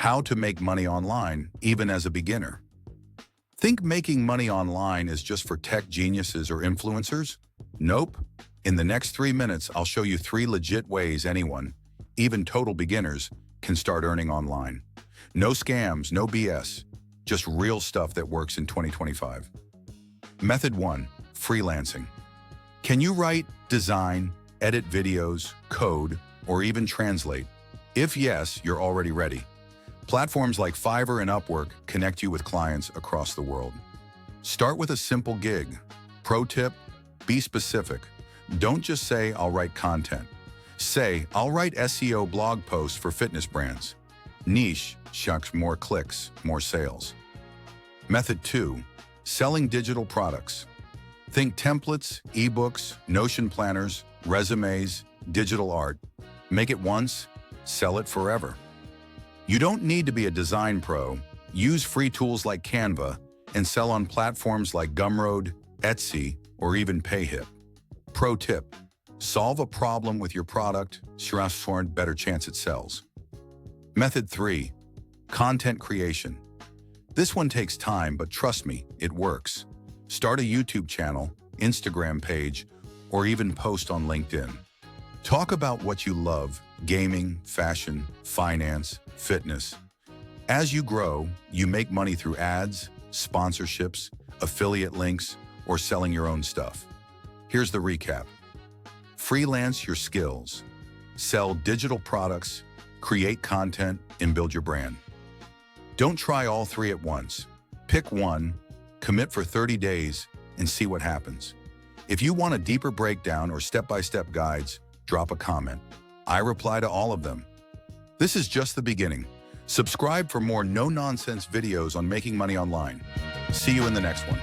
How to make money online, even as a beginner. Think making money online is just for tech geniuses or influencers? Nope. In the next 3 minutes, I'll show you 3 legit ways anyone, even total beginners, can start earning online. No scams, no BS, just real stuff that works in 2025. Method 1, freelancing. Can you write, design, edit videos, code, or even translate? If yes, you're already ready. Platforms like Fiverr and Upwork connect you with clients across the world. Start with a simple gig. Pro tip, be specific. Don't just say, I'll write content. Say, I'll write SEO blog posts for fitness brands. Niche, shucks, more clicks, more sales. Method 2, selling digital products. Think templates, ebooks, Notion planners, resumes, digital art. Make it once, sell it forever. You don't need to be a design pro. Use free tools like Canva and sell on platforms like Gumroad, Etsy, or even Payhip. Pro tip, solve a problem with your product, for a better chance it sells. Method 3, content creation. This one takes time, but trust me, it works. Start a YouTube channel, Instagram page, or even post on LinkedIn. Talk about what you love, gaming, fashion, finance, fitness. As you grow, you make money through ads, sponsorships, affiliate links, or selling your own stuff. Here's the recap. Freelance your skills. Sell digital products, create content, and build your brand. Don't try all 3 at once. Pick one, commit for 30 days, and see what happens. If you want a deeper breakdown or step-by-step guides, drop a comment. I reply to all of them. This is just the beginning. Subscribe for more no-nonsense videos on making money online. See you in the next one.